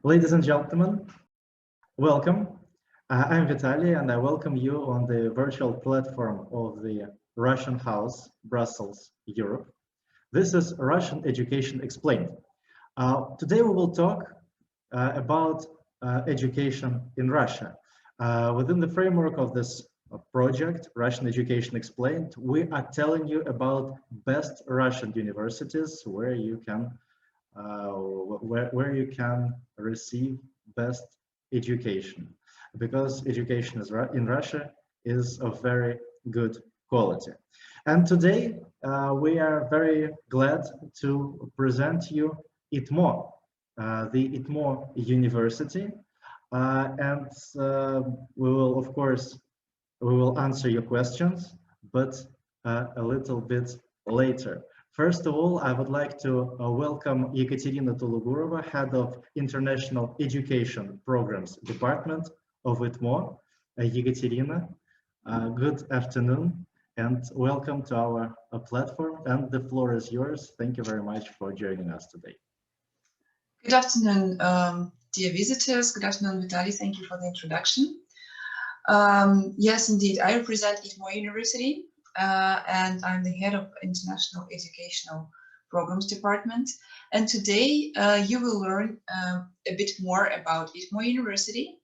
Ladies and gentlemen, welcome. I'm Vitaly, and I welcome you on the virtual platform of the Russian House, Brussels, Europe. This is Russian Education Explained. Today we will talk about education in Russia. Within the framework of this project, Russian Education Explained, we are telling you about best Russian universities where you can receive best education, because education in Russia is of very good quality. And today we are very glad to present you ITMO, the ITMO University, and we will, of course, we will answer your questions, but a little bit later. First of all, I would like to welcome Ekaterina Tulugurova, Head of International Education Programs Department of ITMO. Ekaterina, good afternoon and welcome to our platform, and the floor is yours. Thank you very much for joining us today. Good afternoon, dear visitors. Good afternoon, Vitaly. Thank you for the introduction. Yes, indeed, I represent ITMO University. And I'm the head of International Educational Programs Department. And today you will learn a bit more about ITMO University,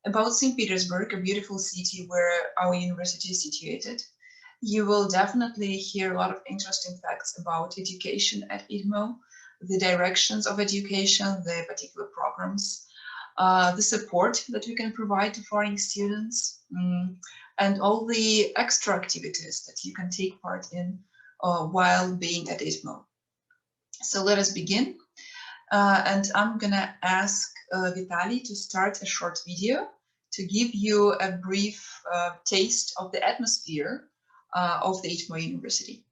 about St. Petersburg, a beautiful city where our university is situated. You will definitely hear a lot of interesting facts about education at ITMO, the directions of education, the particular programs, the support that we can to foreign students, and all the extra activities that you can take part in while being at ITMO. So let us begin. And I'm gonna ask Vitaly to start a short video to give you a brief taste of the atmosphere of the ITMO University.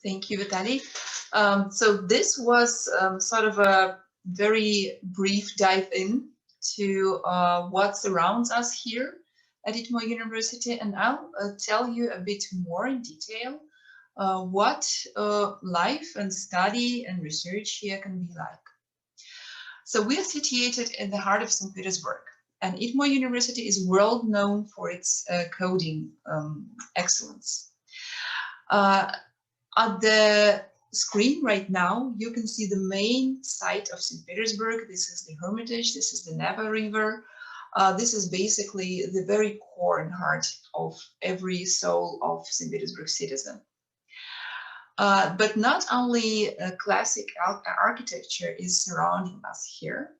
Thank you, Vitaly. So this was sort of a very brief dive in to what surrounds us here at ITMO University, and I'll tell you a bit more in detail what life and study and research here can be like. So we are situated in the heart of St. Petersburg, and ITMO University is world known for its coding excellence. At the screen right now, you can see the main site of St. Petersburg. This is the Hermitage, this is the Neva River. This is basically the very core and heart of every soul of St. Petersburg citizen. But not only classic architecture is surrounding us here.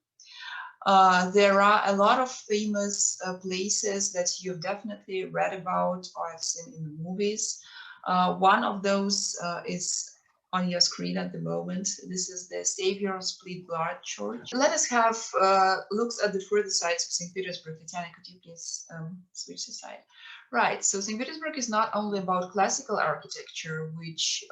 There are a lot of famous places that you've definitely read about or have seen in the movies. One of those is on your screen at the moment. This is the Savior of Split Blood Church. Let us have looks at the further sides of St. Petersburg. Tatiana, could you please switch the side? Right, so St. Petersburg is not only about classical architecture, which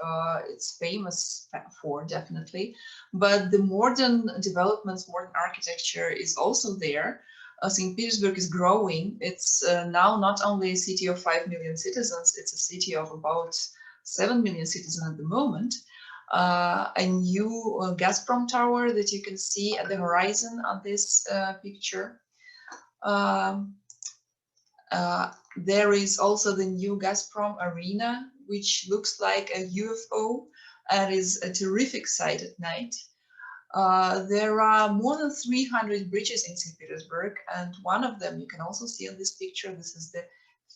it's famous for, definitely, but the modern developments, modern architecture is also there. St. Petersburg is growing. It's now not only a city of 5 million citizens, it's a city of about 7 million citizens at the moment. A new Gazprom tower that you can see at the horizon on this picture. There is also the new Gazprom arena, which looks like a UFO and is a terrific sight at night. There are more than 300 bridges in St. Petersburg, and one of them you can also see on this picture. This is the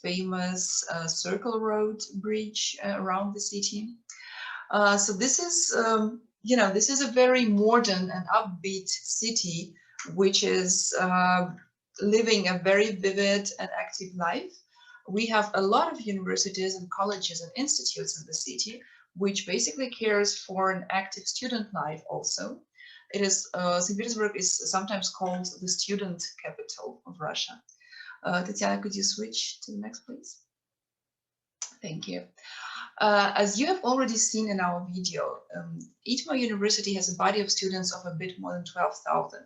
famous Circle Road bridge around the city. So this is, this is a very modern and upbeat city, which is living a very vivid and active life. We have a lot of universities and colleges and institutes in the city, which basically cares for an active student life also. It is, St. Petersburg is sometimes called the student capital of Russia. Tatiana, could you switch to the next, please? Thank you. As you have already seen in our video, ITMO University has a body of students of a bit more than 12,000.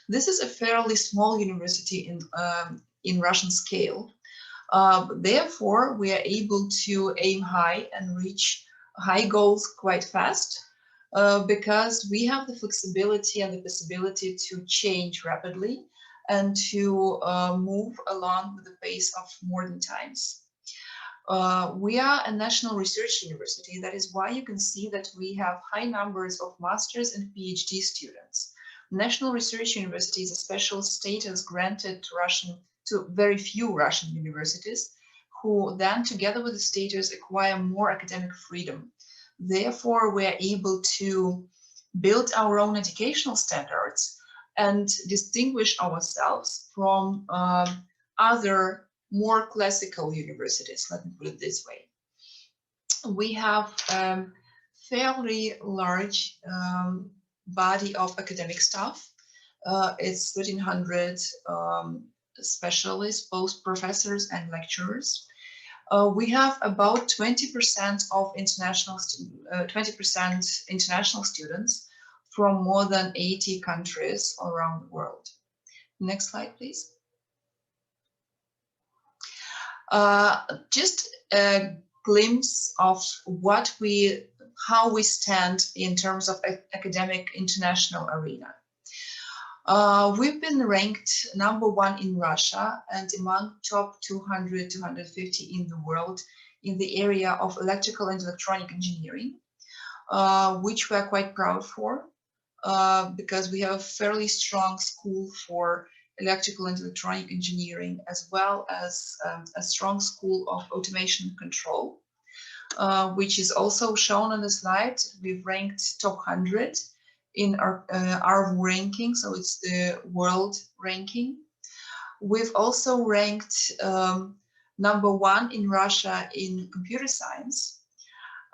This is a fairly small university in Russian scale. Therefore, we are able to aim high and reach high goals quite fast because we have the flexibility and the possibility to change rapidly and to move along with the pace of modern times. We are a national research university. That is why you can see that we have high numbers of masters and PhD students. National Research University is a special status granted to very few Russian universities, who then, together with the status, acquire more academic freedom. Therefore, we are able to build our own educational standards and distinguish ourselves from other more classical universities, let me put it this way. We have a fairly large body of academic staff. It's 1,300 specialists, both professors and lecturers. We have about 20% of international students from more than 80 countries around the world. Next slide, please. Just a glimpse of how we stand in terms of academic international arena. We've been ranked #1 in Russia and among top 200, 250 in the world in the area of electrical and electronic engineering, which we're quite proud for because we have a fairly strong school for electrical and electronic engineering, as well as a strong school of automation and control, which is also shown on the slide. We've ranked top 100 in our ranking, so it's the world ranking. We've also ranked #1 in Russia in computer science,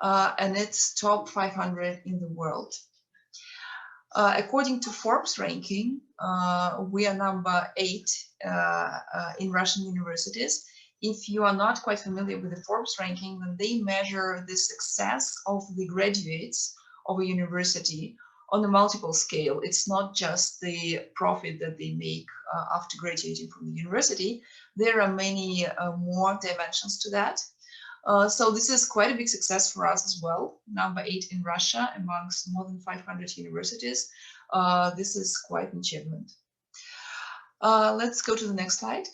and it's top 500 in the world. According to Forbes ranking, we are #8 in Russian universities. If you are not quite familiar with the Forbes ranking, then they measure the success of the graduates of a university on a multiple scale. It's not just the profit that they make after graduating from the university. There are many more dimensions to that. So this is quite a big success for us as well. #8 in Russia amongst more than 500 universities. This is quite an achievement. Let's go to the next slide.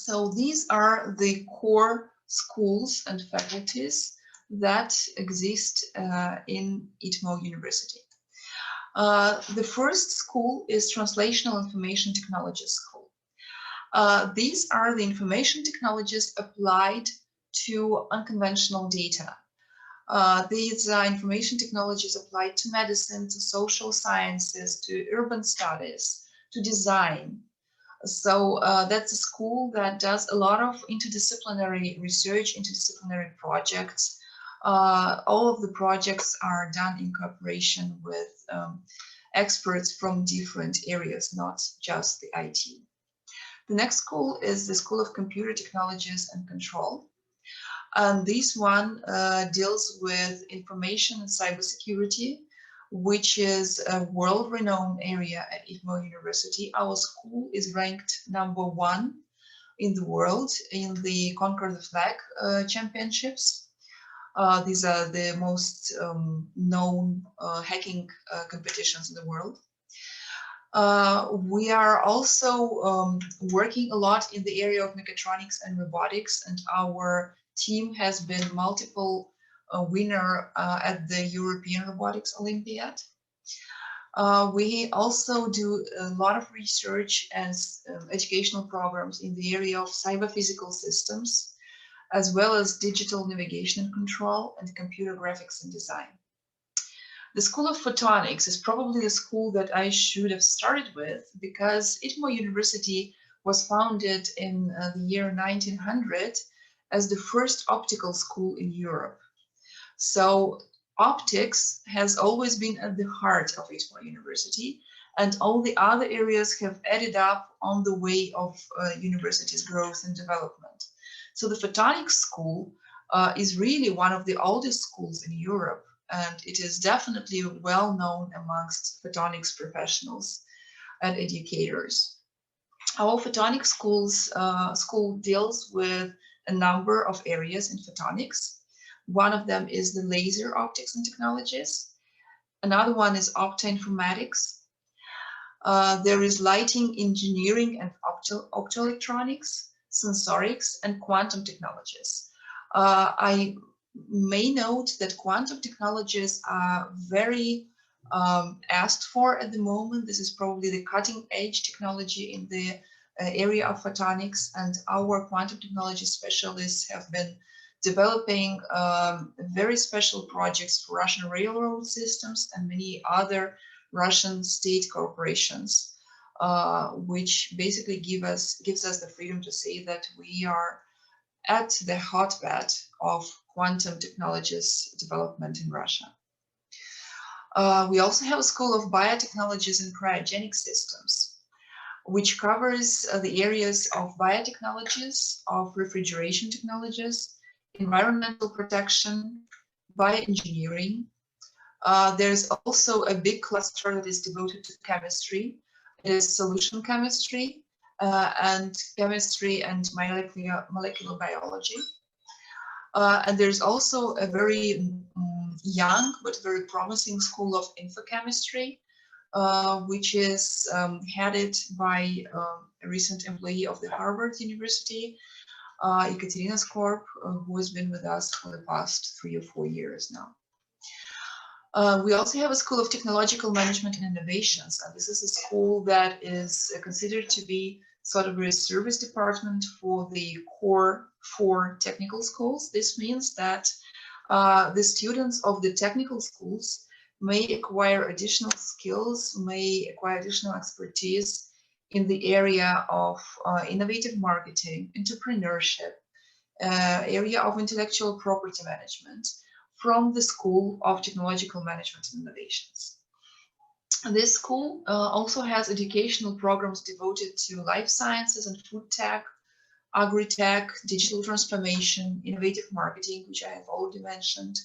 So these are the core schools and faculties that exist in ITMO University. The first school is Translational Information Technology School. These are the information technologies applied to unconventional data. These are information technologies applied to medicine, to social sciences, to urban studies, to design. So that's a school that does a lot of interdisciplinary research, interdisciplinary projects. All of the projects are done in cooperation with experts from different areas, not just the IT. The next school is the School of Computer Technologies and Control. And this one deals with information and cybersecurity. which is a world-renowned area at ITMO University. Our school is ranked #1 in the world in the Conquer the Flag championships. These are the most known hacking competitions in the world. We are also working a lot in the area of mechatronics and robotics, and our team has been multiple winner at the European Robotics Olympiad. We also do a lot of research and educational programs in the area of cyber-physical systems, as well as digital navigation and control and computer graphics and design. The School of Photonics is probably the school that I should have started with, because ITMO University was founded in the year 1900 as the first optical school in Europe. So optics has always been at the heart of ITMO University, and all the other areas have added up on the way of university's growth and development. So the Photonics School is really one of the oldest schools in Europe, and it is definitely well known amongst photonics professionals and educators. Our photonics school deals with a number of areas in photonics. One of them is the laser optics and technologies. Another one is optoinformatics. There is lighting engineering and optoelectronics, sensorics, and quantum technologies. I may note that quantum technologies are very asked for at the moment. This is probably the cutting edge technology in the area of photonics, and our quantum technology specialists have been developing very special projects for Russian railroad systems and many other Russian state corporations, which basically gives us the freedom to say that we are at the hotbed of quantum technologies development in Russia. We also have a School of Biotechnologies and Cryogenic Systems, which covers the areas of biotechnologies, of refrigeration technologies, environmental protection, bioengineering. There's also a big cluster that is devoted to chemistry. It is solution chemistry and chemistry and molecular biology. And there's also a very young but very promising School of Infochemistry, which is headed by a recent employee of the Harvard University, Ekaterina Skorp, who has been with us for the past 3 or 4 years now. We also have a School of Technological Management and Innovations, and this is a school that is considered to be sort of a service department for the core 4 technical schools. This means that the students of the technical schools may acquire additional skills, may acquire additional expertise in the area of innovative marketing, entrepreneurship, area of intellectual property management from the School of Technological Management and Innovations. This school also has educational programs devoted to life sciences and food tech, agri-tech, digital transformation, innovative marketing, which I have already mentioned,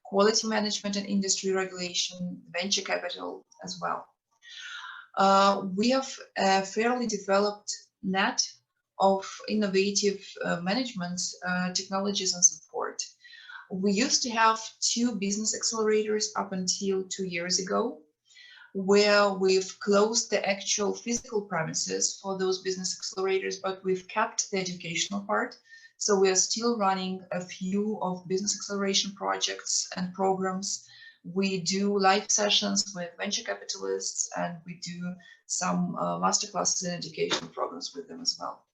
quality management and industry regulation, venture capital as well. We have a fairly developed net of innovative management technologies and support. We used to have 2 business accelerators up until 2 years ago, where we've closed the actual physical premises for those business accelerators, but we've kept the educational part. So we are still running a few of business acceleration projects and programs. We do live sessions with venture capitalists, and we do some masterclasses and educational programs with them as well.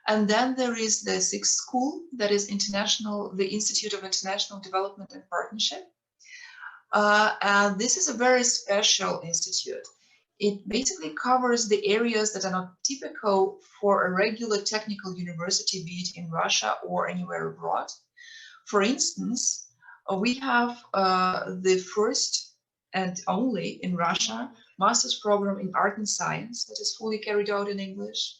And then there is the 6th school, that is the Institute of International Development and Partnership. And this is a very special institute. It basically covers the areas that are not typical for a regular technical university, be it in Russia or anywhere abroad. For instance, we have the first and only in Russia master's program in art and science that is fully carried out in English.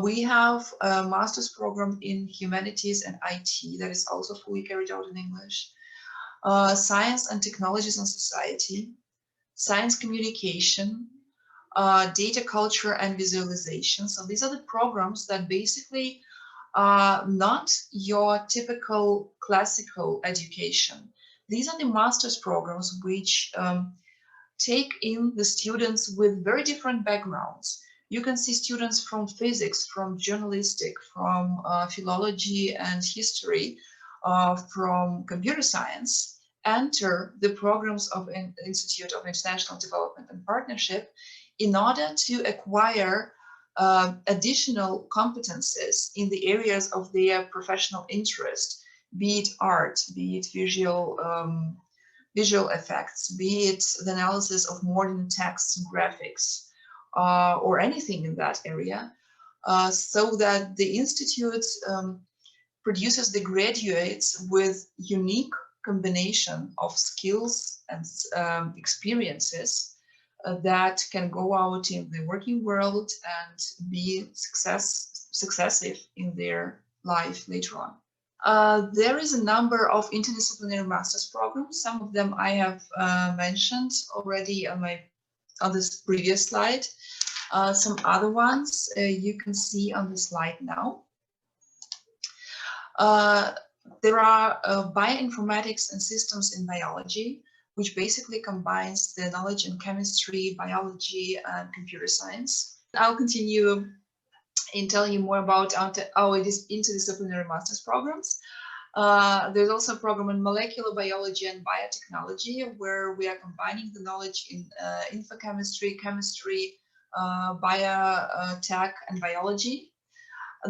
We have a master's program in humanities and IT that is also fully carried out in English. science and technologies and society, science communication, data culture and visualization. So these are the programs that basically are not your typical classical education. These are the master's programs which take in the students with very different backgrounds. You can see students from physics, from journalistic, from philology and history, from computer science, enter the programs of an Institute of International Development and Partnership in order to acquire additional competences in the areas of their professional interest, be it art, be it visual effects, be it the analysis of modern text and graphics, or anything in that area, so that the Institute produces the graduates with unique combination of skills and experiences that can go out in the working world and be successive in their life later on. There is a number of interdisciplinary master's programs. Some of them I have mentioned already on this previous slide. Some other ones you can see on the slide now. There are bioinformatics and systems in biology, which basically combines the knowledge in chemistry, biology, and computer science. I'll continue in telling you more about our interdisciplinary master's programs. There's also a program in molecular biology and biotechnology, where we are combining the knowledge in infochemistry, chemistry, biotech, and biology.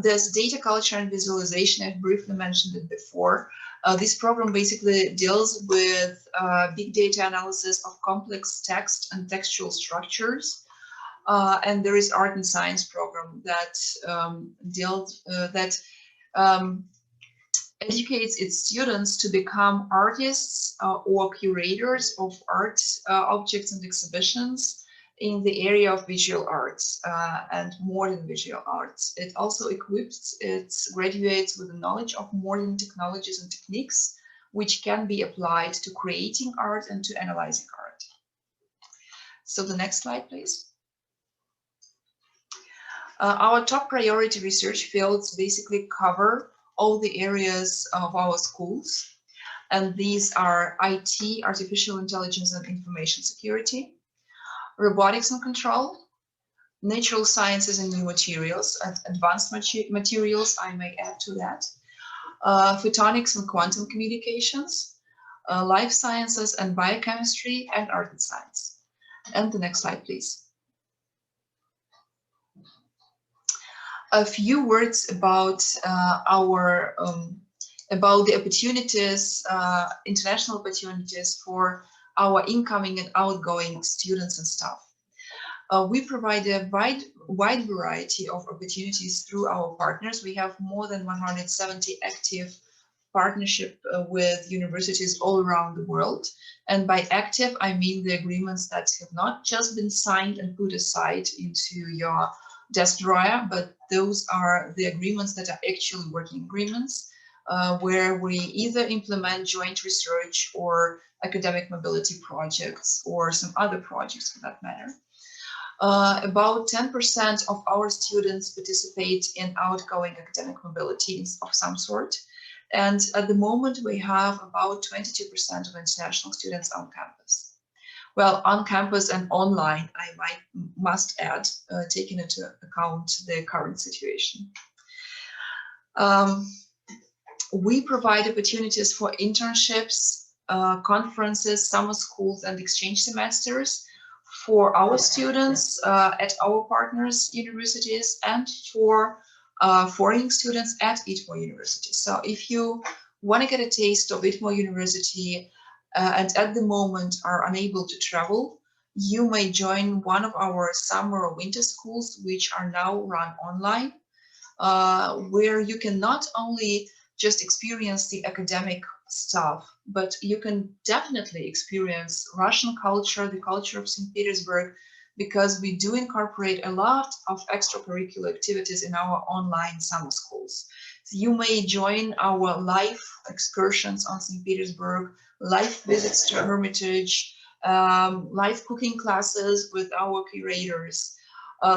There's data culture and visualization. I've briefly mentioned it before. This program basically deals with big data analysis of complex text and textual structures. And there is art and science program that educates its students to become artists or curators of art objects and exhibitions in the area of visual arts and modern visual arts. It also equips its graduates with the knowledge of modern technologies and techniques, which can be applied to creating art and to analyzing art. So the next slide, please. Our top priority research fields basically cover all the areas of our schools, and these are IT, artificial intelligence and information security, robotics and control, natural sciences and new materials, and advanced materials, I may add to that, photonics and quantum communications, life sciences and biochemistry, and art and science. And the next slide, please. A few words about about the opportunities, international opportunities for our incoming and outgoing students and staff. We provide a wide variety of opportunities through our partners. We have more than 170 active partnership with universities all around the world. And by active, I mean the agreements that have not just been signed and put aside into your desk drawer, but those are the agreements that are actually working agreements, where we either implement joint research or academic mobility projects or some other projects for that matter. About 10% of our students participate in outgoing academic mobility of some sort. And at the moment, we have about 22% of international students on campus. Well, on campus and online, I must add, taking into account the current situation. We provide opportunities for internships, conferences, summer schools, and exchange semesters for our students at our partners' universities and for foreign students at ITMO University. So if you want to get a taste of ITMO University and at the moment are unable to travel, you may join one of our summer or winter schools, which are now run online, where you can not only just experience the academic stuff, but you can definitely experience Russian culture, the culture of St. Petersburg, because we do incorporate a lot of extracurricular activities in our online summer schools. You may join our live excursions on St. Petersburg, live visits to Hermitage, live cooking classes with our curators.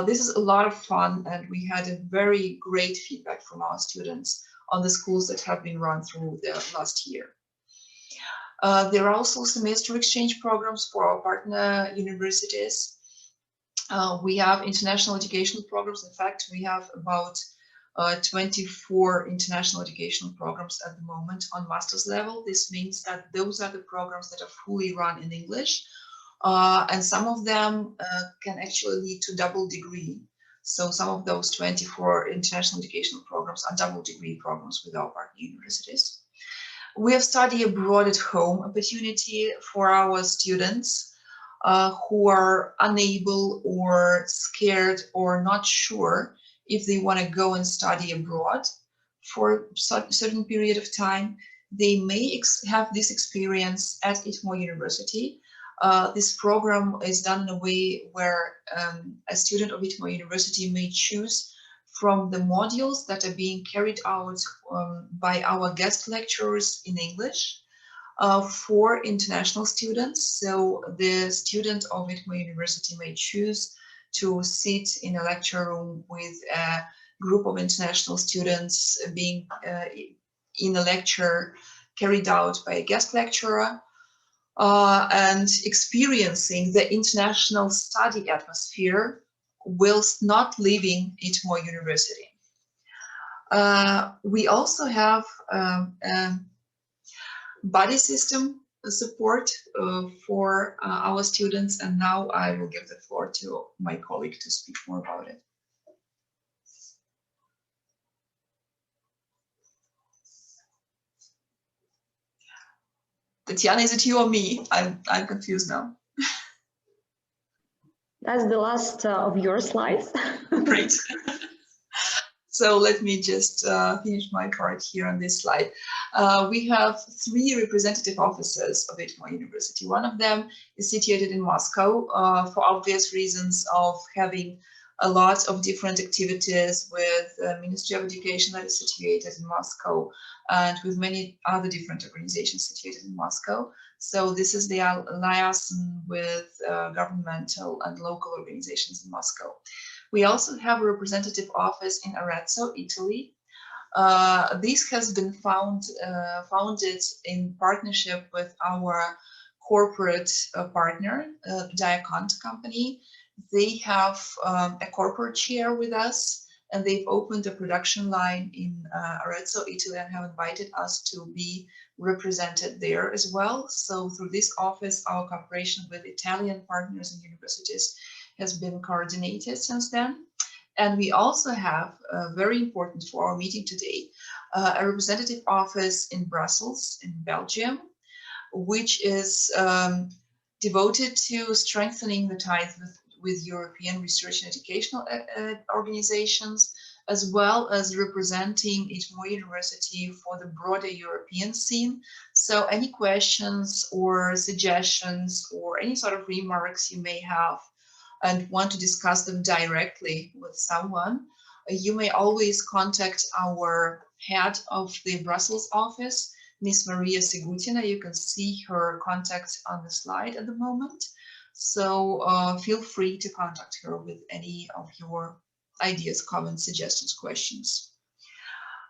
This is a lot of fun, and we had a very great feedback from our students on the schools that have been run through the last year. There are also semester exchange programs for our partner universities. We have international educational programs. In fact, we have about 24 international educational programs at the moment on master's level. This means that those are the programs that are fully run in English, and some of them can actually lead to double degree. So some of those 24 international educational programs are double degree programs with our partner universities. We have study abroad at home opportunity for our students who are unable or scared or not sure if they want to go and study abroad for a certain period of time. They may have this experience at ITMO University. This program is done in a way where a student of ITMO University may choose from the modules that are being carried out by our guest lecturers in English for international students. So the student of ITMO University may choose to sit in a lecture room with a group of international students being in a lecture carried out by a guest lecturer and experiencing the international study atmosphere whilst not leaving ITMO University. We also have buddy system support for our students, and now I will give the floor to my colleague to speak more about it. Tatiana, is it you or me? I'm confused now. That's the last of your slides. Great. So let me just finish my part here on this slide. We have 3 representative offices of ITMO University. One of them is situated in Moscow for obvious reasons of having a lot of different activities with the Ministry of Education that is situated in Moscow and with many other different organizations situated in Moscow. So this is the liaison with governmental and local organizations in Moscow. We also have a representative office in Arezzo, Italy. This has been founded in partnership with our corporate partner, Diacont company. They have a corporate chair with us, and they've opened a production line in Arezzo, Italy, and have invited us to be represented there as well. So through this office, our cooperation with Italian partners and universities has been coordinated since then. And we also have, very important for our meeting today, a representative office in Brussels, in Belgium, which is devoted to strengthening the ties with European research and educational organizations, as well as representing ITMO University for the broader European scene. So any questions or suggestions or any sort of remarks you may have and want to discuss them directly with someone, you may always contact our head of the Brussels office, Ms. Maria Segutina. You can see her contact on the slide at the moment. So feel free to contact her with any of your ideas, comments, suggestions, questions.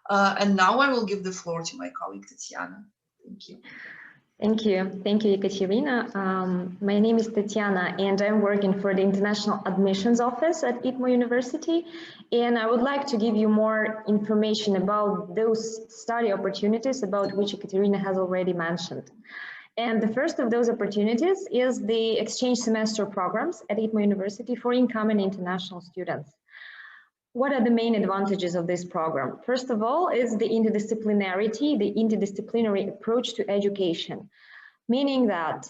And now I will give the floor to my colleague, Tatiana. Thank you. Thank you. Thank you, Ekaterina. My name is Tatiana, and I'm working for the International Admissions Office at ITMO University. And I would like to give you more information about those study opportunities about which Ekaterina has already mentioned. And the first of those opportunities is the exchange semester programs at ITMO University for incoming international students. What are the main advantages of this program? First of all, is the interdisciplinarity, the interdisciplinary approach to education, meaning that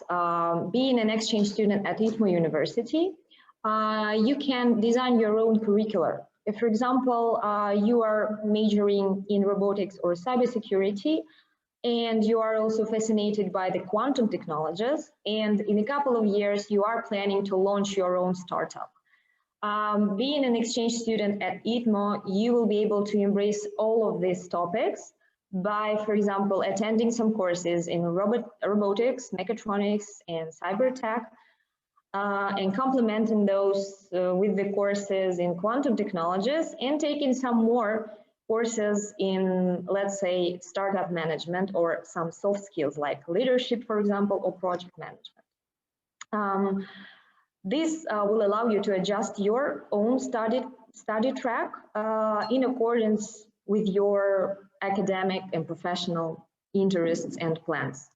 being an exchange student at ITMO University, you can design your own curricular. If, for example, you are majoring in robotics or cybersecurity, and you are also fascinated by the quantum technologies, and in a couple of years, you are planning to launch your own startup. Being an exchange student at ITMO, you will be able to embrace all of these topics by, for example, attending some courses in robotics, mechatronics, and cyber tech, and complementing those with the courses in quantum technologies, and taking some more courses in, let's say, startup management or some soft skills like leadership, for example, or project management. This will allow you to adjust your own study track in accordance with your academic and professional interests and plans.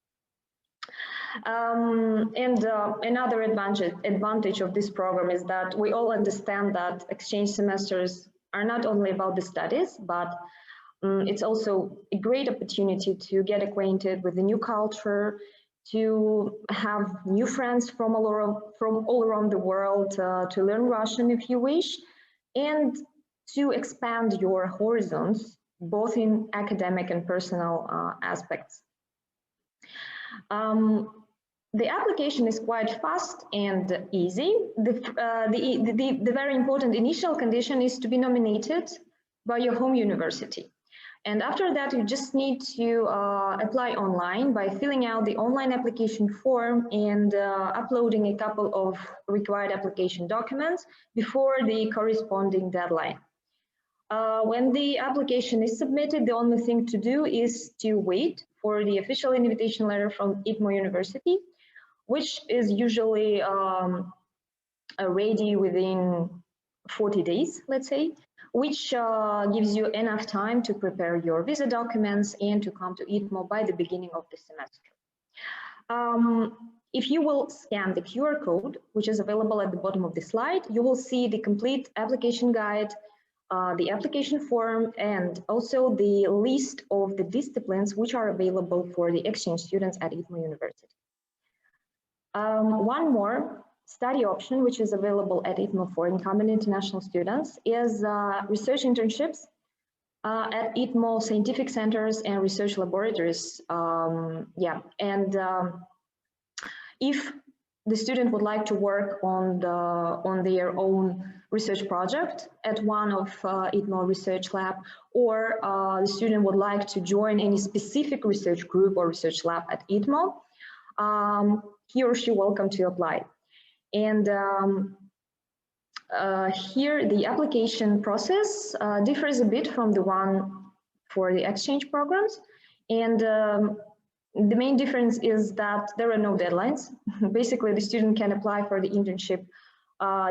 Another advantage of this program is that we all understand that exchange semesters are not only about the studies, but it's also a great opportunity to get acquainted with the new culture, to have new friends from all around the world, to learn Russian if you wish, and to expand your horizons, both in academic and personal aspects. The application is quite fast and easy. The very important initial condition is to be nominated by your home university. And after that, you just need to apply online by filling out the online application form and uploading a couple of required application documents before the corresponding deadline. When the application is submitted, the only thing to do is to wait for the official invitation letter from ITMO University, which is usually ready within 40 days, let's say, which gives you enough time to prepare your visa documents and to come to ITMO by the beginning of the semester. If you will scan the QR code, which is available at the bottom of the slide, you will see the complete application guide, the application form, and also the list of the disciplines which are available for the exchange students at ITMO University. One more study option which is available at ITMO for incumbent international students is research internships at ITMO scientific centers and research laboratories. If the student would like to work on their own research project at one of ITMO research lab, or the student would like to join any specific research group or research lab at ITMO, he or she welcome to apply. And here the application process differs a bit from the one for the exchange programs. And the main difference is that there are no deadlines. Basically, the student can apply for the internship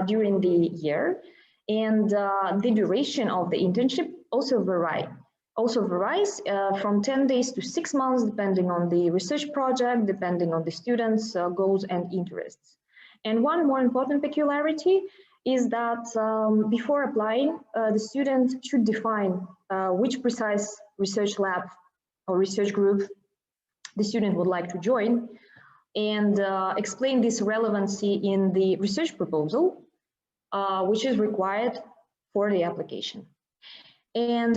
during the year. And the duration of the internship also varies from 10 days to 6 months, depending on the research project, depending on the students' goals and interests. And one more important peculiarity is that before applying, the student should define which precise research lab or research group the student would like to join, and explain this relevancy in the research proposal, which is required for the application. And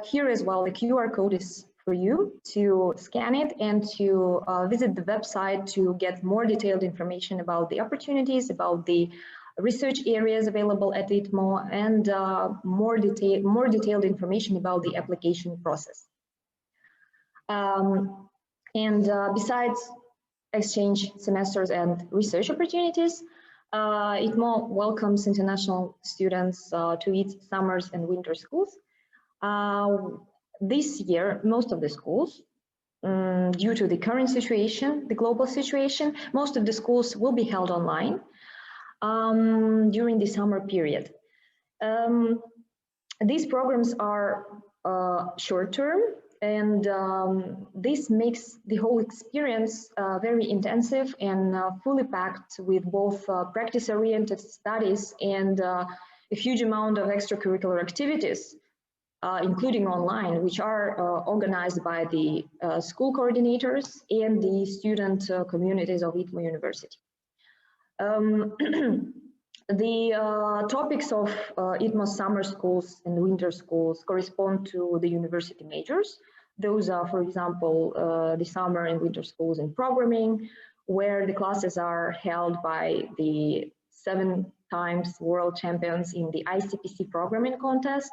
here as well, the QR code is for you to scan it and to visit the website to get more detailed information about the opportunities, about the research areas available at ITMO, and more detailed information about the application process. Besides exchange semesters and research opportunities, ITMO welcomes international students to its summers and winter schools. This year, most of the schools, due to the current situation, the global situation, most of the schools will be held online during the summer period. These programs are short-term, and this makes the whole experience very intensive and fully packed with both practice-oriented studies and a huge amount of extracurricular activities, including online, which are organized by the school coordinators and the student communities of ITMO University. The topics of ITMO summer schools and winter schools correspond to the university majors. Those are, for example, the summer and winter schools in programming, where the classes are held by the 7 times world champions in the ICPC programming contest,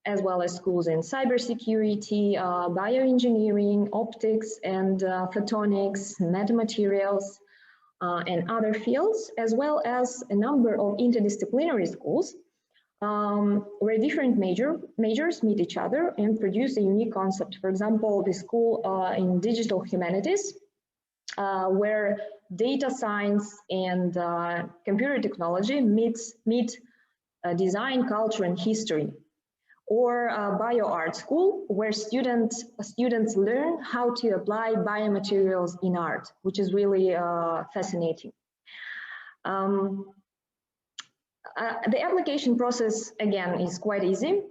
as well as schools in cybersecurity, bioengineering, optics and photonics, metamaterials, and other fields, as well as a number of interdisciplinary schools where different majors meet each other and produce a unique concept. For example, the school in digital humanities, where data science and computer technology meet design, culture, and history. Or a bioart school, where students learn how to apply biomaterials in art, which is really fascinating. The application process, again, is quite easy.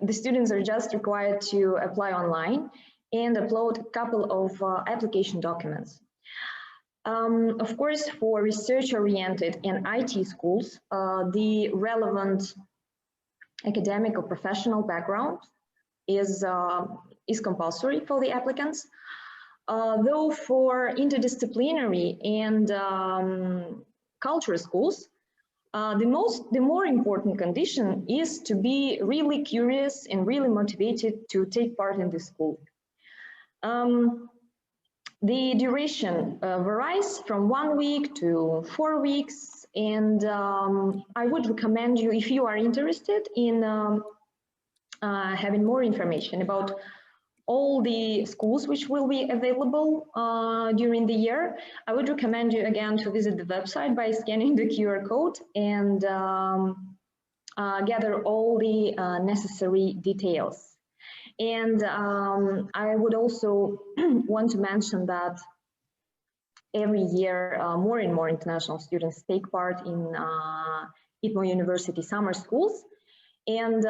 The students are just required to apply online and upload a couple of application documents. Of course, for research-oriented and IT schools, the relevant academic or professional background is compulsory for the applicants. Though for interdisciplinary and cultural schools, the more important condition is to be really curious and really motivated to take part in the school. The duration varies from 1 week to 4 weeks, and I would recommend you, if you are interested in having more information about all the schools which will be available during the year, I would recommend you again to visit the website by scanning the QR code and gather all the necessary details. And I would also want to mention that every year more and more international students take part in ITMO University summer schools. And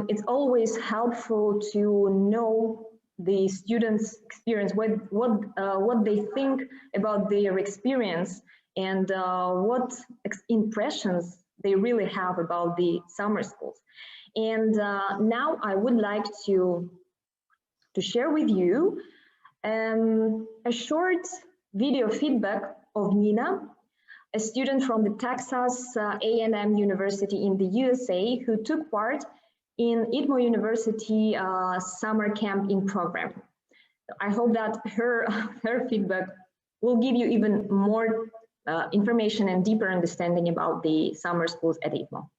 it's always helpful to know the students' experience, what they think about their experience, and what impressions they really have about the summer schools. And now I would like to share with you a short video feedback of Nina, a student from the Texas A&M University in the USA who took part in ITMO University summer camp in program. I hope that her feedback will give you even more information and deeper understanding about the summer schools at ITMO.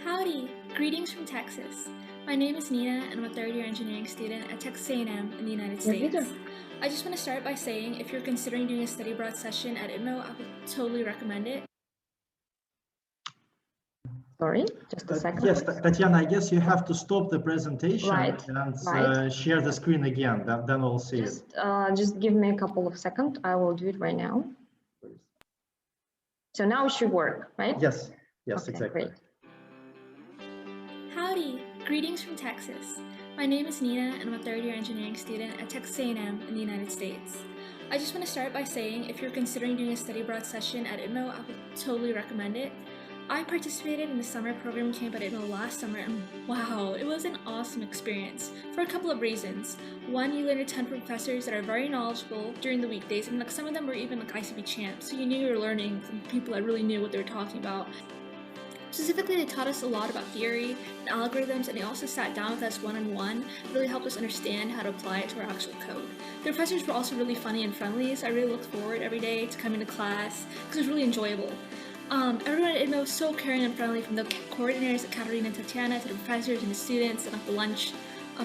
Howdy, greetings from Texas. My name is Nina and I'm a third-year engineering student at Texas A&M in the United States. I just want to start by saying if you're considering doing a study abroad session at ITMO, I would totally recommend it. Sorry, just a second. Yes, Tatiana, I guess you have to stop the presentation and share the screen again, then we'll see it. Just give me a couple of seconds. I will do it right now. So now it should work, right? Yes, Okay, exactly. Great. Howdy, greetings from Texas. My name is Nina and I'm a third-year engineering student at Texas A&M in the United States. I just want to start by saying if you're considering doing a study abroad session at ITMO, I would totally recommend it. I participated in the summer program camp at ITMO last summer and wow, it was an awesome experience for a couple of reasons. One, you learned a ton from professors that are very knowledgeable during the weekdays, and some of them were even ICP champs, so you knew you were learning from people that really knew what they were talking about. Specifically, they taught us a lot about theory and algorithms, and they also sat down with us one-on-one, really helped us understand how to apply it to our actual code. The professors were also really funny and friendly, so I really looked forward every day to coming to class because it was really enjoyable. Everyone at ITMO was so caring and friendly, from the coordinators, Katerina and Tatiana, to the professors and the students, and the lunch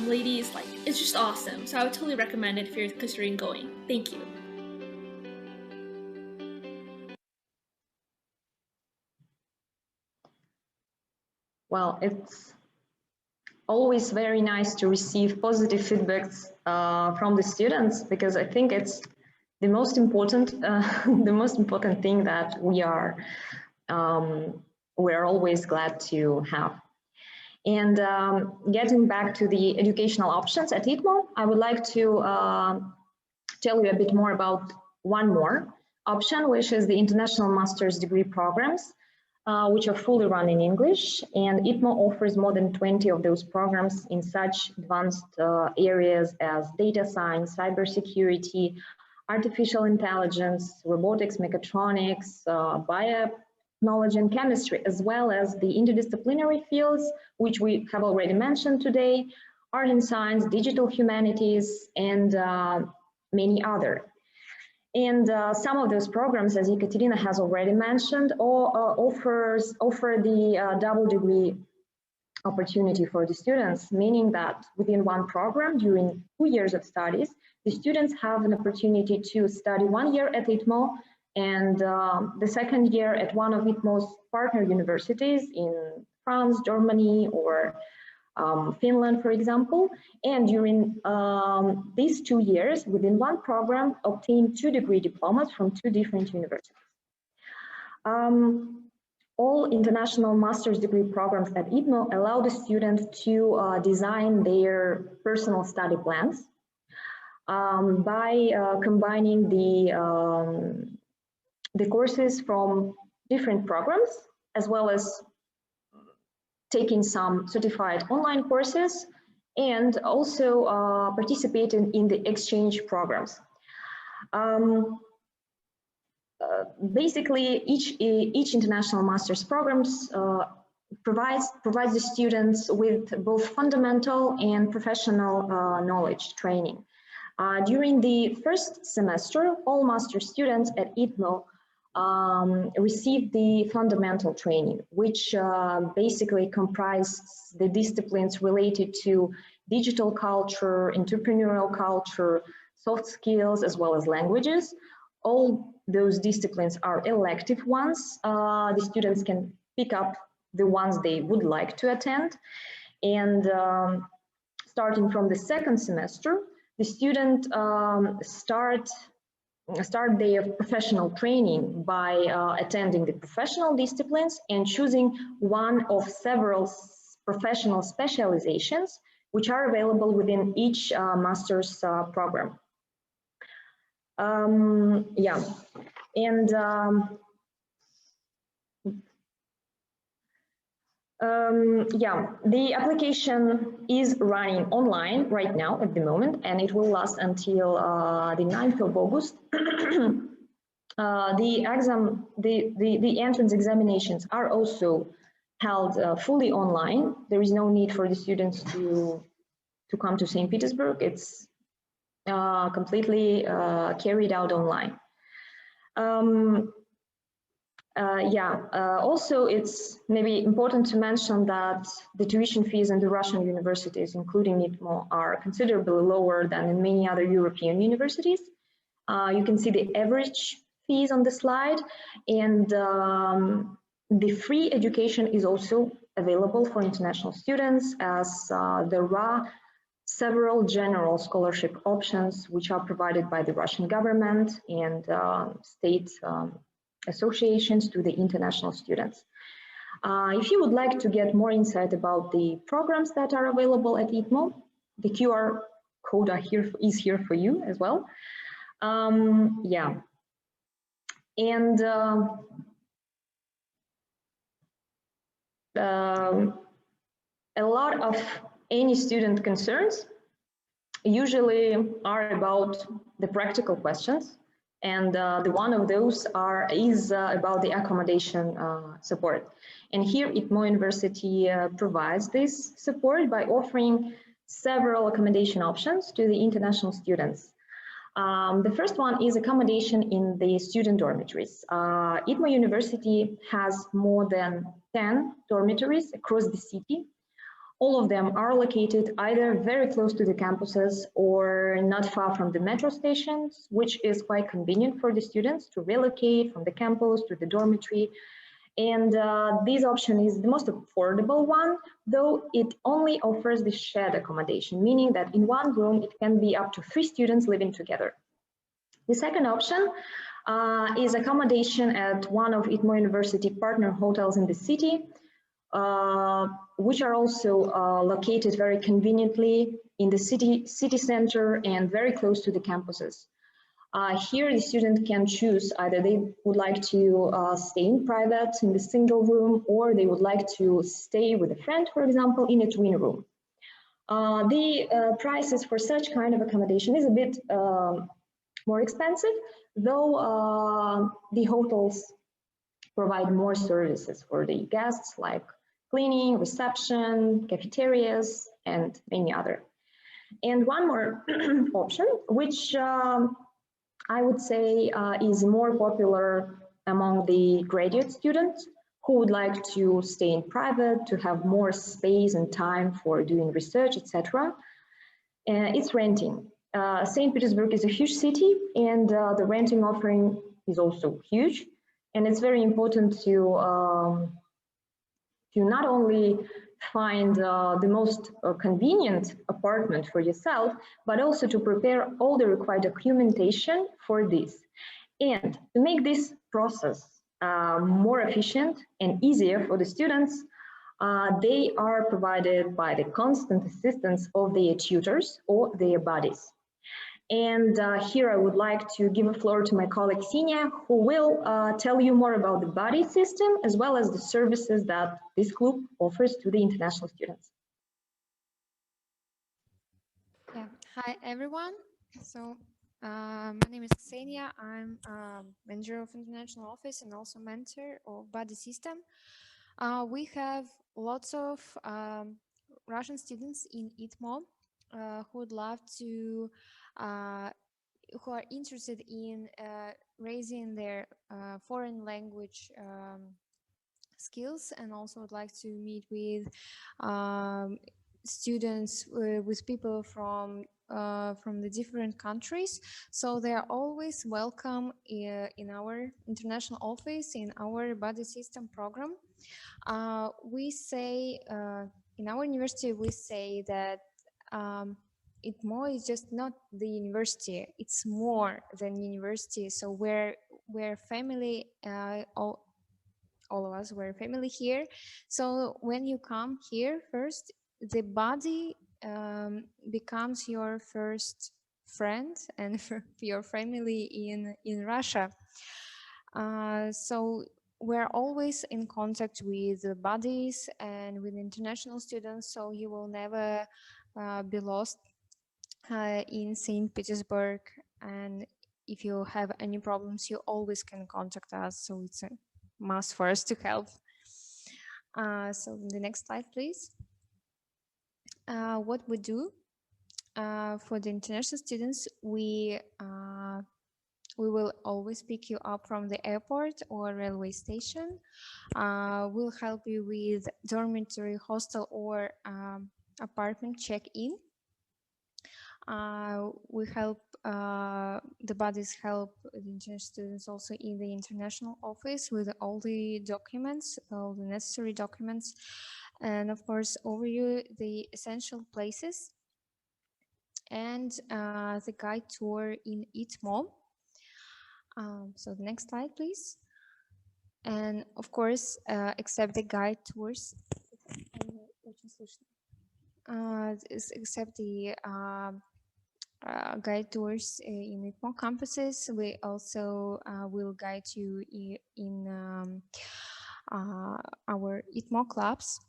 ladies. Like, it's just awesome. So I would totally recommend it if you're considering going. Thank you. Well, it's always very nice to receive positive feedbacks from the students, because I think it's the most important thing that we're always glad to have. And getting back to the educational options at ITMO, I would like to tell you a bit more about one more option, which is the international master's degree programs, which are fully run in English. And ITMO offers more than 20 of those programs in such advanced areas as data science, cybersecurity, artificial intelligence, robotics, mechatronics, biotechnology and chemistry, as well as the interdisciplinary fields, which we have already mentioned today, art and science, digital humanities, and many other. And some of those programs, as Ekaterina has already mentioned, offer the double degree opportunity for the students, meaning that within one program during 2 years of studies, the students have an opportunity to study 1 year at ITMO and the second year at one of ITMO's partner universities in France, Germany, or Finland, for example. And during these 2 years, within one program, obtain 2 degree diplomas from 2 different universities. All international master's degree programs at ITMO allow the students to design their personal study plans by combining the courses from different programs, as well as taking some certified online courses, and also participating in the exchange programs. Basically, each international master's programs provides the students with both fundamental and professional knowledge training. During the first semester, all master students at ITMO receive the fundamental training, which basically comprises the disciplines related to digital culture, entrepreneurial culture, soft skills, as well as languages. All those disciplines are elective ones. The students can pick up the ones they would like to attend. And starting from the second semester, the student start their professional training by attending the professional disciplines and choosing one of several professional specializations which are available within each master's program. Yeah, and yeah, the application is running online right now at the moment, and it will last until the 9th of August. The entrance examinations are also held fully online. There is no need for the students to come to St. Petersburg. It's completely carried out online. Also, it's maybe important to mention that the tuition fees in the Russian universities, including ITMO, are considerably lower than in many other European universities. You can see the average fees on the slide, and the free education is also available for international students, as there are several general scholarship options which are provided by the Russian government and state associations to the international students. If you would like to get more insight about the programs that are available at ITMO, the QR code is here for you as well. Yeah, and a lot of any student concerns usually are about the practical questions, and the one of those is about the accommodation support. And here ITMO University provides this support by offering several accommodation options to the international students. The first one is accommodation in the student dormitories. ITMO University has more than 10 dormitories across the city. All of them are located either very close to the campuses or not far from the metro stations, which is quite convenient for the students to relocate from the campus to the dormitory. And this option is the most affordable one, though it only offers the shared accommodation, meaning that in one room it can be up to 3 students living together. The second option is accommodation at one of ITMO University partner hotels in the city, which are also located very conveniently in the city center and very close to the campuses. Here the student can choose either they would like to stay in private in the single room, or they would like to stay with a friend, for example, in a twin room. The prices for such kind of accommodation is a bit more expensive, though the hotels provide more services for the guests like cleaning, reception, cafeterias, and many other. And one more option, which I would say is more popular among the graduate students who would like to stay in private, to have more space and time for doing research, etc. It's renting. St. Petersburg is a huge city, and the renting offering is also huge. And it's very important to not only find the most convenient apartment for yourself, but also to prepare all the required documentation for this. And to make this process more efficient and easier for the students, they are provided by the constant assistance of their tutors or their buddies. And here I would like to give a floor to my colleague Ksenia, who will tell you more about the buddy system as well as the services that this group offers to the international students. Yeah. Hi, everyone. So my name is Ksenia. I'm manager of international office and also mentor of buddy system. We have lots of Russian students in ITMO who would love to who are interested in raising their foreign language skills, and also would like to meet with students, with people from the different countries. So they are always welcome in our international office, in our buddy system program. We say in our university, we say that ITMO is just not the university, it's more than university. So we're family, all of us were family here. So when you come here first, the buddy becomes your first friend and your family in Russia. So we're always in contact with the buddies and with international students, so you will never be lost in St. Petersburg. And if you have any problems, you always can contact us, so it's a must for us to help. So the next slide, please. What we do for the international students, we will always pick you up from the airport or railway station. We'll help you with dormitory, hostel, or apartment check-in. We help, the buddies help the international students also in the international office with all the documents, all the necessary documents, and of course overview the essential places and the guide tour in ITMO. So the next slide, please. And of course, except the guide tours, except the guide tours in ITMO campuses, we also will guide you in our ITMO clubs,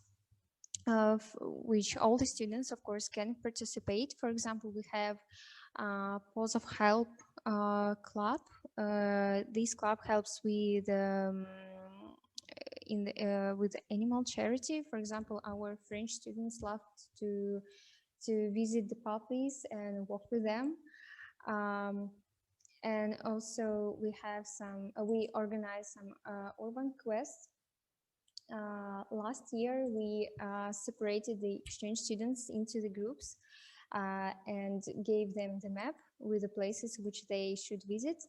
of which all the students, of course, can participate. For example, we have Pause of Help club. This club helps with with animal charity. For example, our French students love to visit the puppies and walk with them. And also we have some, we organize some urban quests. Last year we separated the exchange students into the groups and gave them the map with the places which they should visit,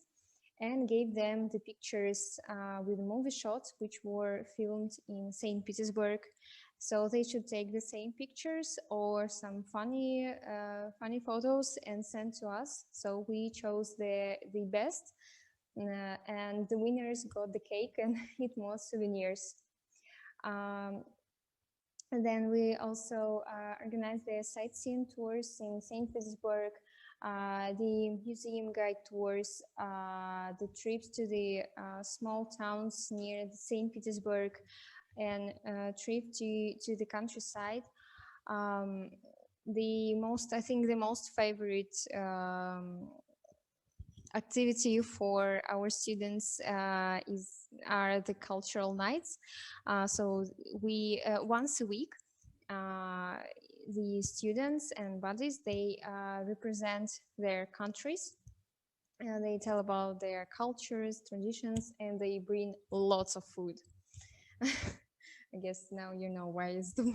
and gave them the pictures with movie shots which were filmed in St. Petersburg. So they should take the same pictures or some funny photos and send to us. So we chose the best, and the winners got the cake and ITMO souvenirs. And then we also organized the sightseeing tours in St. Petersburg, the museum guide tours, the trips to the small towns near St. Petersburg, and trip to the countryside. The most, I think the most favorite activity for our students are the cultural nights. So we once a week, the students and buddies, they represent their countries. They tell about their cultures, traditions, and they bring lots of food. I guess now you know why it's the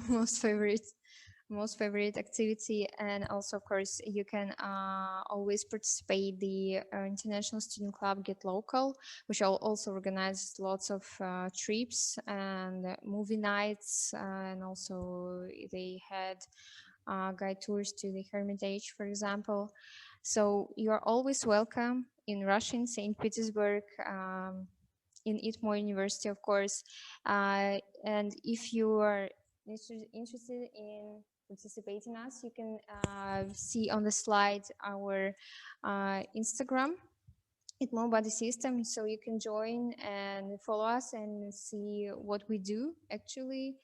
most favorite activity. And also, of course, you can always participate the International Student Club Get Local, which also organizes lots of trips and movie nights, and also they had guide tours to the Hermitage, for example. So you are always welcome in Russia, in St. Petersburg, in ITMO University, of course. And if you are interested in participating us, you can see on the slide our Instagram, ITMO Body System, so you can join and follow us and see what we do actually.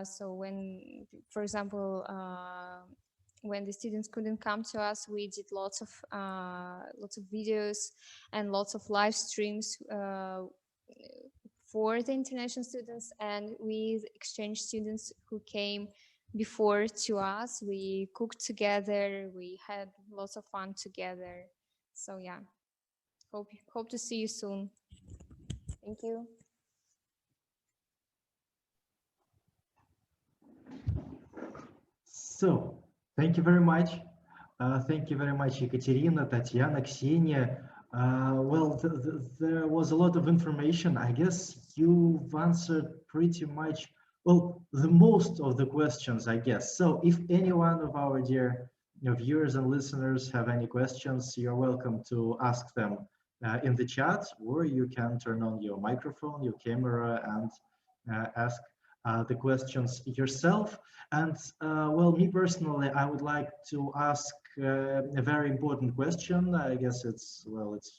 So when, for example, when the students couldn't come to us, we did lots of videos and lots of live streams for the international students and with exchange students who came before to us. We cooked together, we had lots of fun together. So yeah, hope to see you soon. Thank you. So, thank you very much. Thank you very much, Ekaterina, Tatiana, Ksenia. Well, there was a lot of information. I guess you've answered pretty much, well, the most of the questions, I guess. So if any one of our dear viewers and listeners have any questions, you're welcome to ask them in the chat, or you can turn on your microphone, your camera, and ask the questions yourself. And well, me personally, I would like to ask a very important question. I guess it's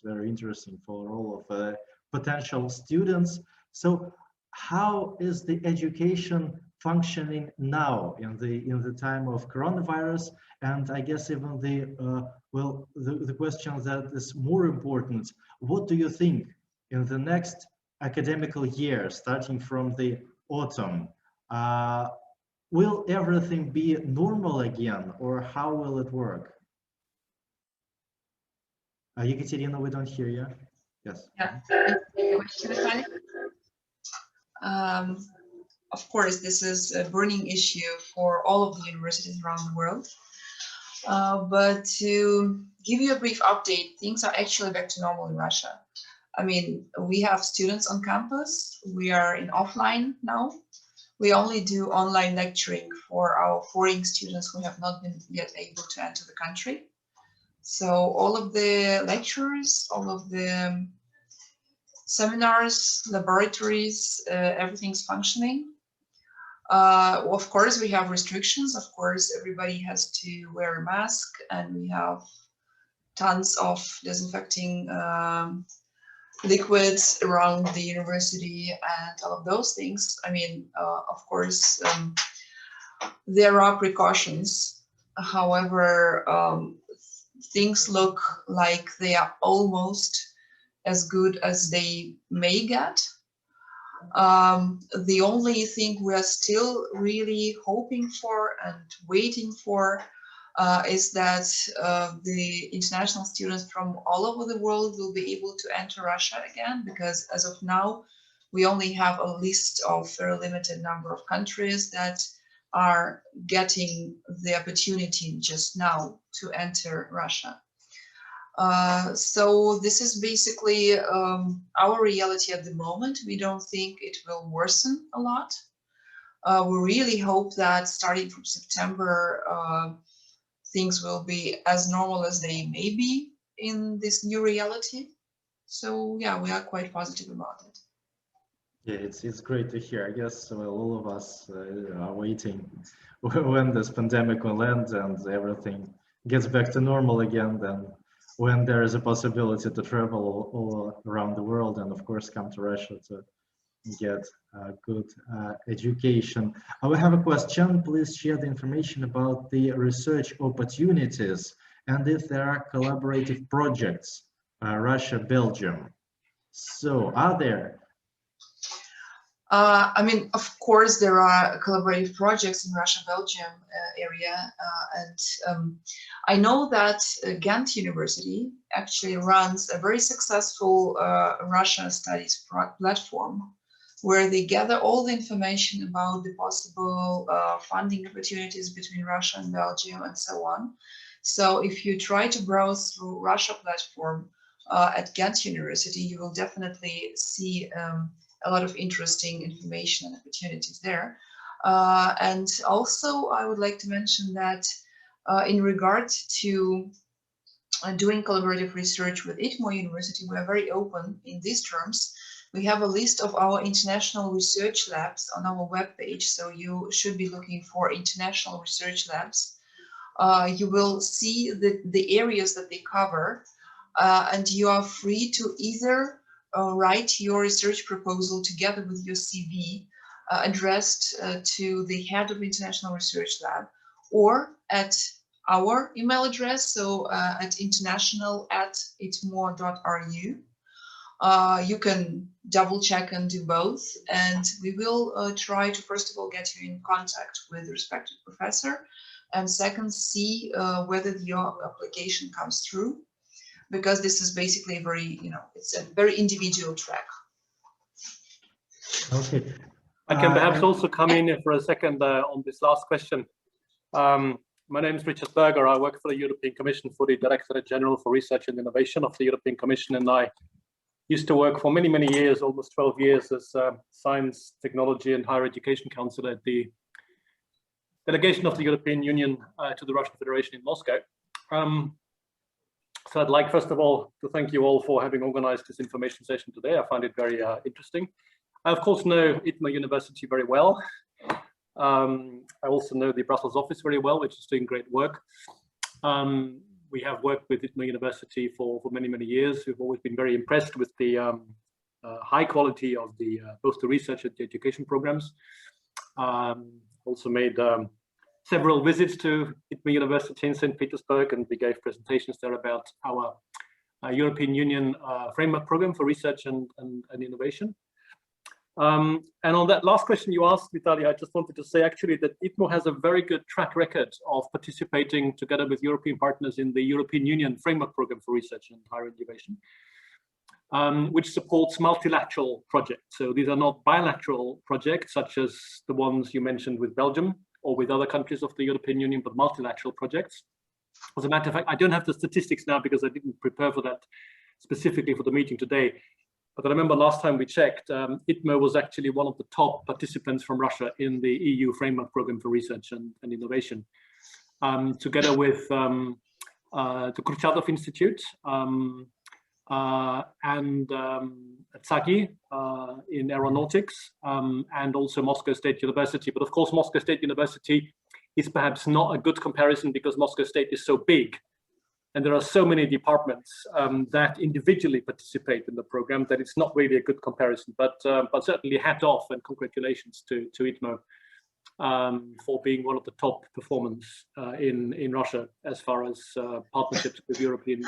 very interesting for all of potential students. So how is the education functioning now in the time of coronavirus? And I guess even the question that is more important, what do you think in the next academical year, starting from the autumn, will everything be normal again, or how will it work? Ekaterina, we don't hear you. Yes. Yeah. Question, of course, this is a burning issue for all of the universities around the world. But to give you a brief update, things are actually back to normal in Russia. I mean, we have students on campus. We are in offline now. We only do online lecturing for our foreign students who have not been yet able to enter the country. So all of the lectures, all of the seminars, laboratories, everything's functioning. Of course, we have restrictions. Of course, everybody has to wear a mask, and we have tons of disinfecting liquids around the university and all of those things. I mean, of course, there are precautions. However, things look like they are almost as good as they may get. The only thing we are still really hoping for and waiting for is that the international students from all over the world will be able to enter Russia again, because as of now, we only have a list of a very limited number of countries that are getting the opportunity just now to enter Russia. So this is basically our reality at the moment. We don't think it will worsen a lot. We really hope that starting from September, things will be as normal as they may be in this new reality. So yeah, we are quite positive about it. Yeah, it's great to hear. I guess all of us are waiting when this pandemic will end and everything gets back to normal again. Then, when there is a possibility to travel all around the world, and of course come to Russia to get good education. I will have a question. Please share the information about the research opportunities and if there are collaborative projects Russia, Belgium. So are there? I mean, of course, there are collaborative projects in Russia-Belgium area, and I know that Ghent University actually runs a very successful Russia studies platform, where they gather all the information about the possible funding opportunities between Russia and Belgium and so on. So if you try to browse through Russia platform at Ghent University, you will definitely see a lot of interesting information and opportunities there. And also, I would like to mention that in regard to doing collaborative research with ITMO University, we are very open in these terms. We have a list of our international research labs on our webpage, so you should be looking for international research labs. You will see the areas that they cover, and you are free to either write your research proposal together with your CV addressed to the head of International Research Lab, or at our email address, so at international@itmo.ru. You can double check and do both, and we will try to first of all get you in contact with the respective professor, and second, see whether your application comes through, because this is basically very, it's a very individual track. Okay. I can perhaps also come in for a second on this last question. My name is Richard Berger. I work for the European Commission for the Directorate General for Research and Innovation of the European Commission, and I used to work for many, many years, almost 12 years, as Science, Technology and Higher Education Councillor at the delegation of the European Union to the Russian Federation in Moscow. So I'd like, first of all, to thank you all for having organized this information session today. I find it very interesting. I, of course, know ITMO University very well. I also know the Brussels office very well, which is doing great work. We have worked with ITMO University for many, many years. We've always been very impressed with the high quality of the both the research and the education programs. Also made several visits to ITMO University in St. Petersburg, and we gave presentations there about our European Union framework program for research and innovation. And on that last question you asked, Vitaly, I just wanted to say actually that ITMO has a very good track record of participating together with European partners in the European Union framework program for research and higher innovation, which supports multilateral projects. So these are not bilateral projects such as the ones you mentioned with Belgium or with other countries of the European Union, but multilateral projects. As a matter of fact, I don't have the statistics now because I didn't prepare for that specifically for the meeting today. But I remember last time we checked, ITMO was actually one of the top participants from Russia in the EU framework program for research and innovation, together with the Kurchatov Institute and Tsagi in aeronautics, and also Moscow State University. But of course, Moscow State University is perhaps not a good comparison because Moscow State is so big. And there are so many departments that individually participate in the program that it's not really a good comparison. But certainly hat off and congratulations to ITMO for being one of the top performers in Russia as far as partnerships with European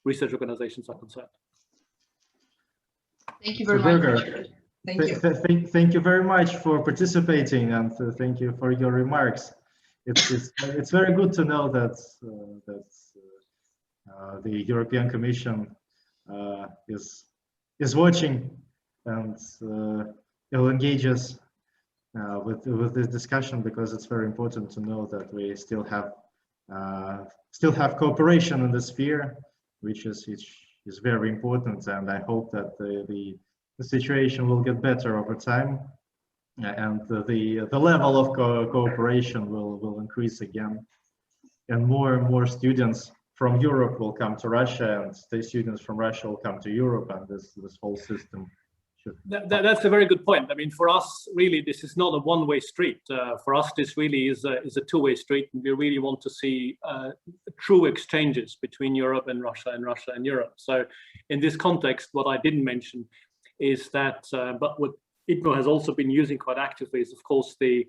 research organizations are concerned. Thank you very much, Richard. Thank you. Thank you very much for participating, and thank you for your remarks. It's very good to know that the European Commission is watching and will engage us with this discussion, because it's very important to know that we still have cooperation in the sphere, which is very important. And I hope that the situation will get better over time, and the level of cooperation will increase again, and more students from Europe will come to Russia, and the students from Russia will come to Europe, and this whole system should. That's a very good point. I mean, for us, really, this is not a one-way street. For us, this really is a two-way street, and we really want to see true exchanges between Europe and Russia and Europe. So, in this context, what I didn't mention is that, but what ITMO has also been using quite actively is, of course, the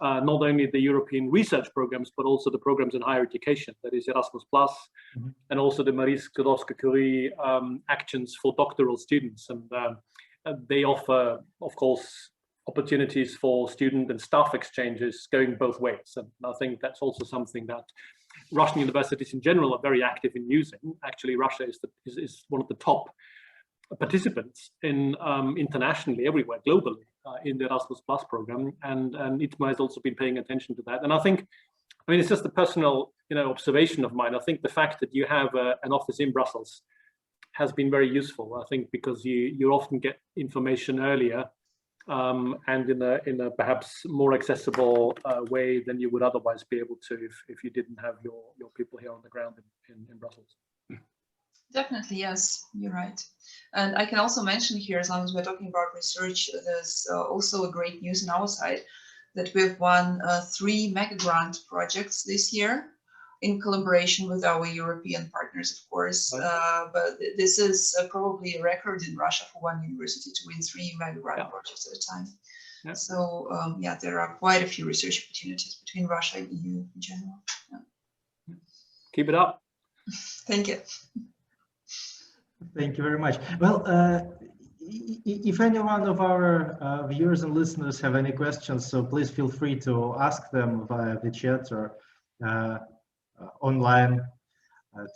not only the European research programs, but also the programs in higher education, that is Erasmus+, and also the Marie Skłodowska-Curie actions for doctoral students. And they offer, of course, opportunities for student and staff exchanges going both ways. And I think that's also something that Russian universities in general are very active in using. Actually, Russia is one of the top participants in internationally everywhere, globally, in the Erasmus Plus program, and ITMO has also been paying attention to that. And I think, I mean, it's just a personal, observation of mine. I think the fact that you have an office in Brussels has been very useful. I think because you often get information earlier and in a perhaps more accessible way than you would otherwise be able to if you didn't have your people here on the ground in Brussels. Definitely, yes, you're right. And I can also mention here, as long as we're talking about research, there's also a great news on our side that we've won 3 mega grant projects this year in collaboration with our European partners, of course. But this is probably a record in Russia for one university to win 3 mega grant projects at a time. Yeah. So yeah, there are quite a few research opportunities between Russia and EU in general. Yeah. Keep it up. Thank you. Thank you very much. Well, if any one of our viewers and listeners have any questions, so please feel free to ask them via the chat or online.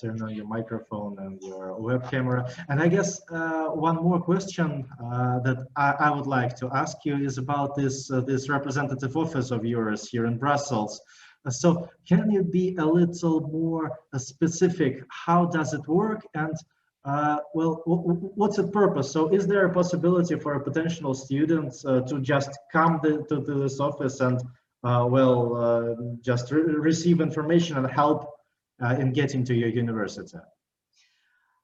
Turn on your microphone and your web camera. And I guess one more question that I would like to ask you is about this representative office of yours here in Brussels. So can you be a little more specific? How does it work? And well, what's the purpose? So is there a possibility for a potential students to just come to this office and just receive information and help in getting to your university?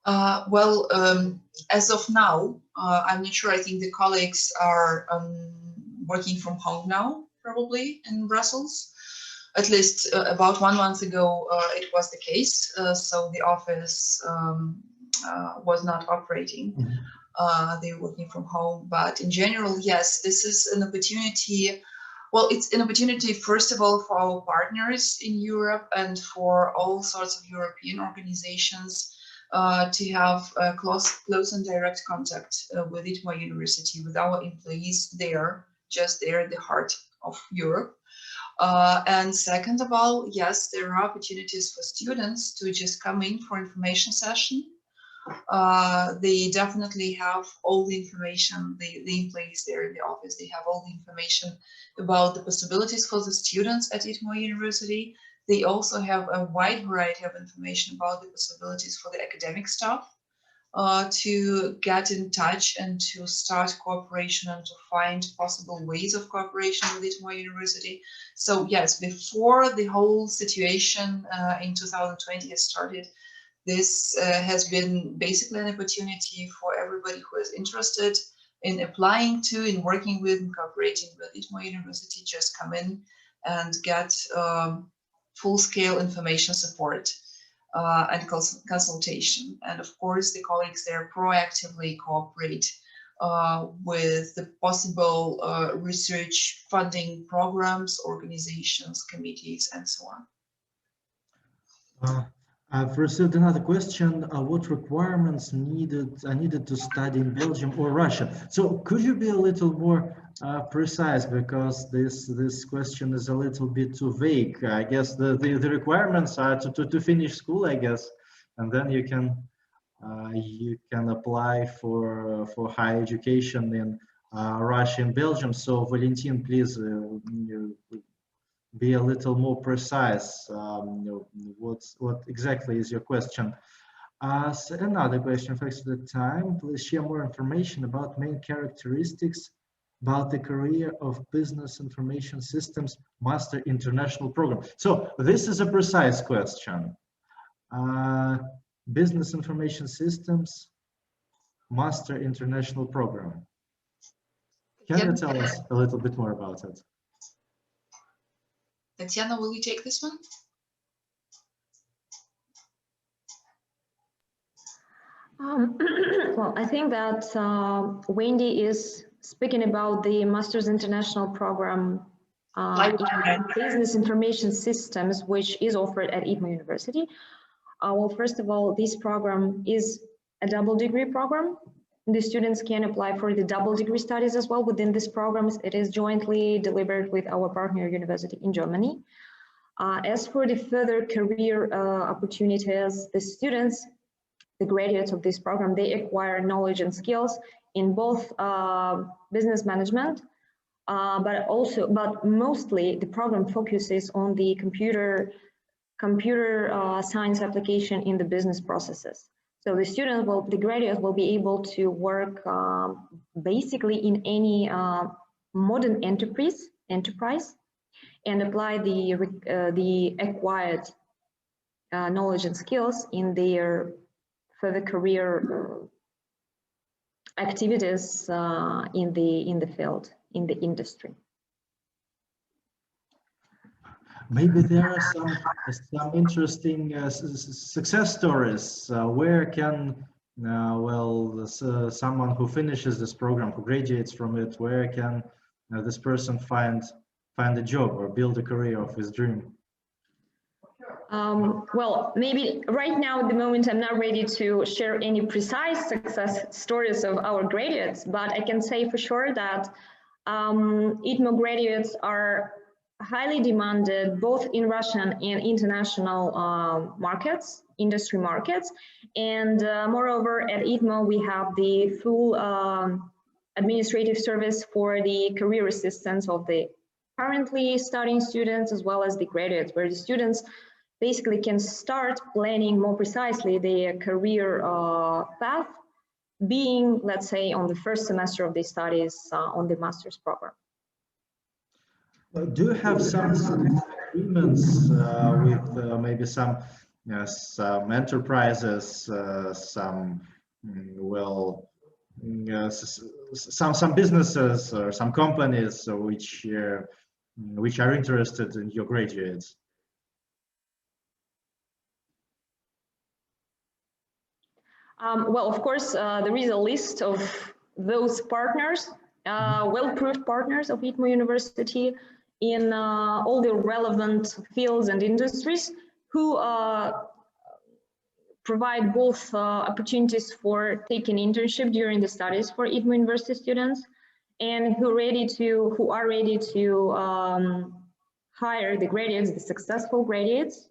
As of now, I'm not sure. I think the colleagues are working from home now, probably in Brussels. At least about 1 month ago, it was the case. So the office was not operating. They were working from home. But in general, yes, this is an opportunity. Well, it's an opportunity, first of all, for our partners in Europe and for all sorts of European organizations to have close and direct contact with ITMO University, with our employees there, just there at the heart of Europe. And second of all, yes, there are opportunities for students to just come in for information session. They definitely have all the information, the employees there in the office, they have all the information about the possibilities for the students at ITMO University. They also have a wide variety of information about the possibilities for the academic staff to get in touch and to start cooperation and to find possible ways of cooperation with ITMO University. So yes, before the whole situation in 2020 has started, this has been basically an opportunity for everybody who is interested in applying to, in working with, and cooperating with ITMO University, just come in and get full-scale information support and consultation. And of course, the colleagues there proactively cooperate with the possible research funding programs, organizations, committees, and so on. I've received another question. What requirements are needed to study in Belgium or Russia? So could you be a little more precise, because this question is a little bit too vague. I guess the requirements are to finish school, I guess, and then you can apply for higher education in Russia and Belgium. So Valentin, please be a little more precise. What exactly is your question? So another question, thanks for the time. Please share more information about main characteristics about the career of Business Information Systems Master International Program. So this is a precise question. Business Information Systems Master International Program. Can you tell us a little bit more about it? Tatiana, will you take this one? Well, I think that Wendy is speaking about the Master's International Program in business information systems, which is offered at ITMO University. Well, first of all, this program is a double degree program. The students can apply for the double degree studies as well within this program. It is jointly delivered with our partner university in Germany. As for the further career opportunities, the students, the graduates of this program, they acquire knowledge and skills in both business management, but mostly the program focuses on the computer science application in the business processes. So the students the graduates will be able to work basically in any modern enterprise and apply the acquired knowledge and skills in their further career activities in the field, in the industry. Maybe there are some interesting success stories. Where can someone who finishes this program, who graduates from it, where can this person find a job or build a career of his dream? Well, maybe right now at the moment I'm not ready to share any precise success stories of our graduates, but I can say for sure that ITMO graduates are highly demanded both in Russian and international markets, industry markets. And moreover, at ITMO, we have the full administrative service for the career assistance of the currently studying students as well as the graduates, where the students basically can start planning more precisely their career path, being, let's say, on the first semester of the studies on the master's program. Do you have some agreements with maybe some enterprises, some some businesses or some companies which are interested in your graduates? Well, of course, there is a list of those partners, well-proved partners of ITMO University in all the relevant fields and industries who provide both opportunities for taking internship during the studies for ITMO University students and who are ready to hire the graduates, the successful graduates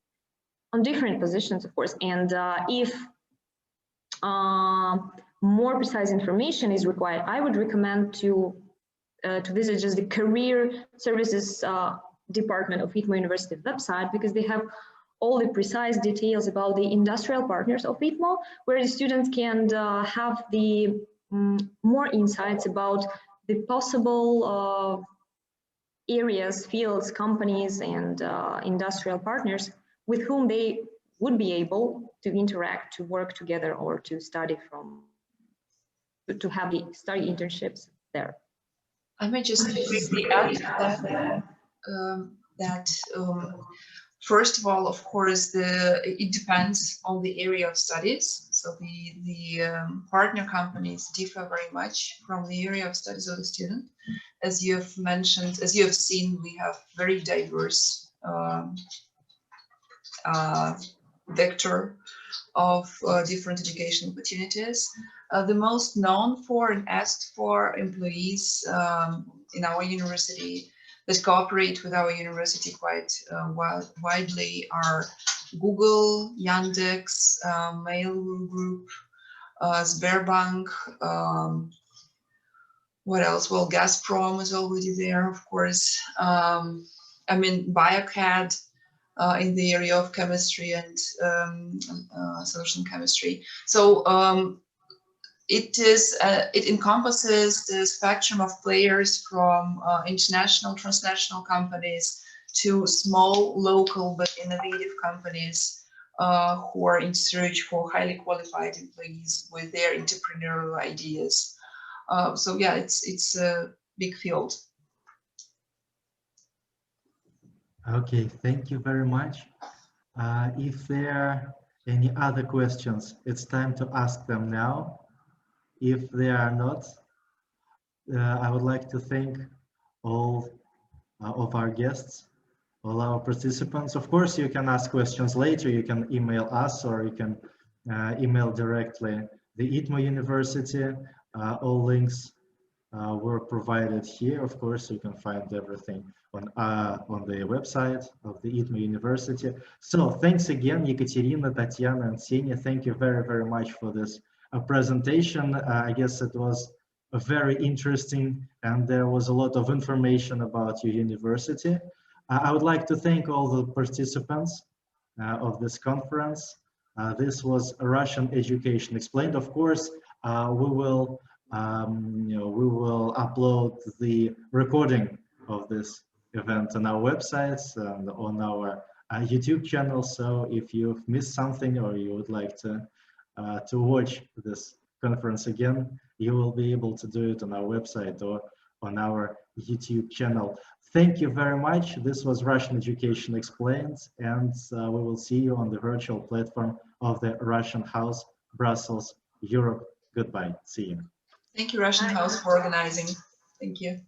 on different positions, of course. And if more precise information is required, I would recommend to visit just the career services department of ITMO University website, because they have all the precise details about the industrial partners of ITMO, where the students can have the more insights about the possible areas, fields, companies, and industrial partners with whom they would be able to interact, to work together, or to study to have the study internships there. I may just briefly add that first of all, of course, it depends on the area of studies. So the partner companies differ very much from the area of studies of the student. As you have mentioned, as you have seen, we have very diverse vector of different education opportunities. The most known for and asked for employees in our university that cooperate with our university quite widely are Google, Yandex, Mail Group, Sberbank, what else? Well, Gazprom is already there, of course. I mean, BioCAD in the area of chemistry and solution chemistry. So it encompasses the spectrum of players from international, transnational companies to small, local, but innovative companies who are in search for highly qualified employees with their entrepreneurial ideas. So yeah, it's a big field. Okay, thank you very much. If there are any other questions, it's time to ask them now. If there are not, I would like to thank all of our guests, all our participants. Of course, you can ask questions later. You can email us, or you can email directly the ITMO University. All links were provided here. Of course, you can find everything on the website of the ITMO University. So thanks again, Ekaterina, Tatiana, and Senia. Thank you very, very much for this presentation. I guess it was very interesting, and there was a lot of information about your university. I would like to thank all the participants of this conference. This was Russian Education Explained. Of course, we will upload the recording of this event on our websites and on our YouTube channel. So if you've missed something, or you would like to watch this conference again, you will be able to do it on our website or on our YouTube channel. Thank you very much. This was Russian Education Explained, and we will see you on the virtual platform of the Russian House, Brussels, Europe. Goodbye. See you. Thank you, Russian House, for organizing. Thank you.